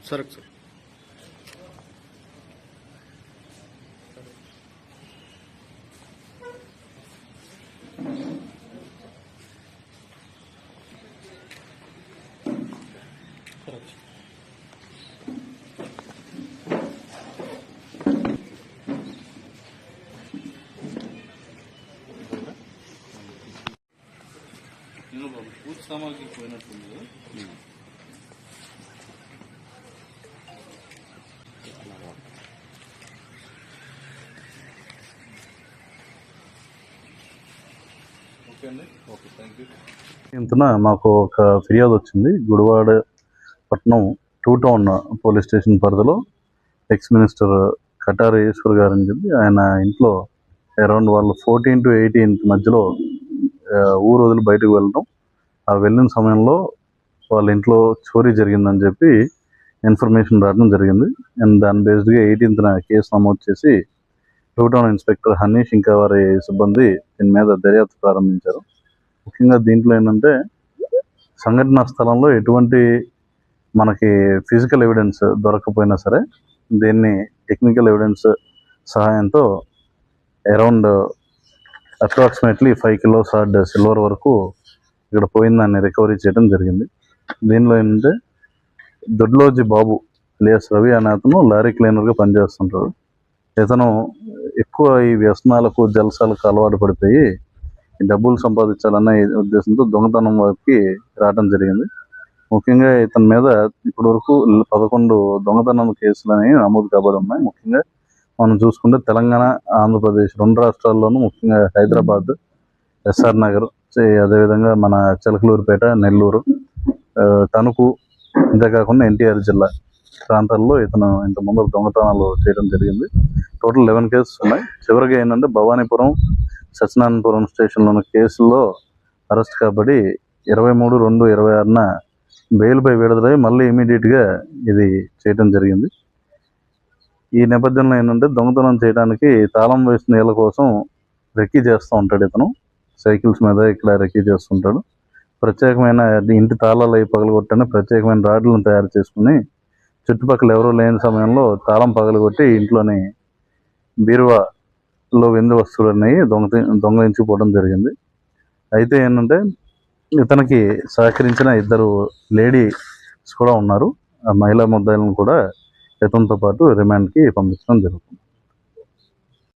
సరే సార్. నేను బాబు పూజ సామాగ్రి పోయినట్టుంది కదా. ఓకే అండి, ఓకే, థ్యాంక్ యూ. ఇంతన మాకు ఒక ఫిర్యాదు వచ్చింది. గుడివాడ పట్నం 2 టౌన్ పోలీస్ స్టేషన్ పరిధిలో ఎక్స్ మినిస్టర్ కటారి ఈశ్వర్ గారు అని చెప్పి ఆయన ఇంట్లో అరౌండ్ వాళ్ళు 14 to 18 మధ్యలో ఊరు వదిలి బయటకు వెళ్ళడం, ఆ వెళ్ళిన సమయంలో వాళ్ళ ఇంట్లో చోరీ జరిగిందని చెప్పి ఇన్ఫర్మేషన్ రావడం జరిగింది. అండ్ దాని బేస్డ్గా 18న కేసు నమోదు చేసి 2 టౌన్ ఇన్స్పెక్టర్ హనీష్ ఇంకా వారి సిబ్బంది దీని మీద దర్యాప్తు ప్రారంభించారు. ముఖ్యంగా దీంట్లో ఏంటంటే సంఘటనా స్థలంలో ఎటువంటి మనకి ఫిజికల్ ఎవిడెన్స్ దొరకకపోయినా సరే దీన్ని టెక్నికల్ ఎవిడెన్స్ సహాయంతో అరౌండ్ అప్రాక్సిమేట్లీ 5 kilos ఆర్డ్ సిల్వర్ వరకు ఇక్కడ పోయిందాన్ని రికవరీ చేయడం జరిగింది. దీనిలో ఏంటంటే దొడ్లోజీ బాబు అలియాస్ రవి అనే అతను లారీ క్లీనర్గా పనిచేస్తుంటాడు. ఇతను ఎక్కువ ఈ వ్యసనాలకు జలసాలకు అలవాటు పడిపోయి డబ్బులు సంపాదించాలన్న ఉద్దేశంతో దొంగతనం వైపుకి రావడం జరిగింది. ముఖ్యంగా ఇతని మీద ఇప్పటి వరకు 11 దొంగతనం కేసులు అనేవి నమోదు కాబడి ఉన్నాయి. ముఖ్యంగా మనం చూసుకుంటే తెలంగాణ, ఆంధ్రప్రదేశ్ 2 రాష్ట్రాల్లోనూ, ముఖ్యంగా హైదరాబాద్, ఎస్ఆర్ నగర్, అదేవిధంగా మన చిలకలూరుపేట, నెల్లూరు, తణుకు, అంతేకాకుండా ఎన్టీఆర్ జిల్లా ప్రాంతాల్లో ఇతను ఇంతకుముందు దొంగతనాలు చేయడం జరిగింది. టోటల్ 11 కేసెస్ ఉన్నాయి. చివరిగా ఏంటంటే భవానీపురం, సత్యనారాయణపురం స్టేషన్లోని కేసుల్లో అరెస్ట్ కాబడి 23/2/26న బెయిల్పై విడుదలై మళ్ళీ ఇమీడియట్గా ఇది చేయడం జరిగింది. ఈ నేపథ్యంలో ఏంటంటే దొంగతనం చేయడానికి తాళం వేసిన నీళ్ళ కోసం రెక్కీ చేస్తూ ఉంటాడు. ఇతను సైకిల్స్ మీద ఇక్కడ రెక్కీ చేస్తుంటాడు. ప్రత్యేకమైన ఇంటి తాళాలు అవి పగలగొట్టని ప్రత్యేకమైన రాడ్లను తయారు చేసుకుని చుట్టుపక్కల ఎవరూ లేని సమయంలో తాళం పగలగొట్టి ఇంట్లోని బీరువాలో వెండి వస్తువులు అనేవి దొంగలించిపోవడం జరిగింది. అయితే ఏంటంటే ఇతనికి సహకరించిన 2 లేడీస్ కూడా ఉన్నారు. ఆ మహిళా ముద్దాయిలను కూడా ఇతనితో పాటు రిమాండ్కి పంపించడం జరుగుతుంది.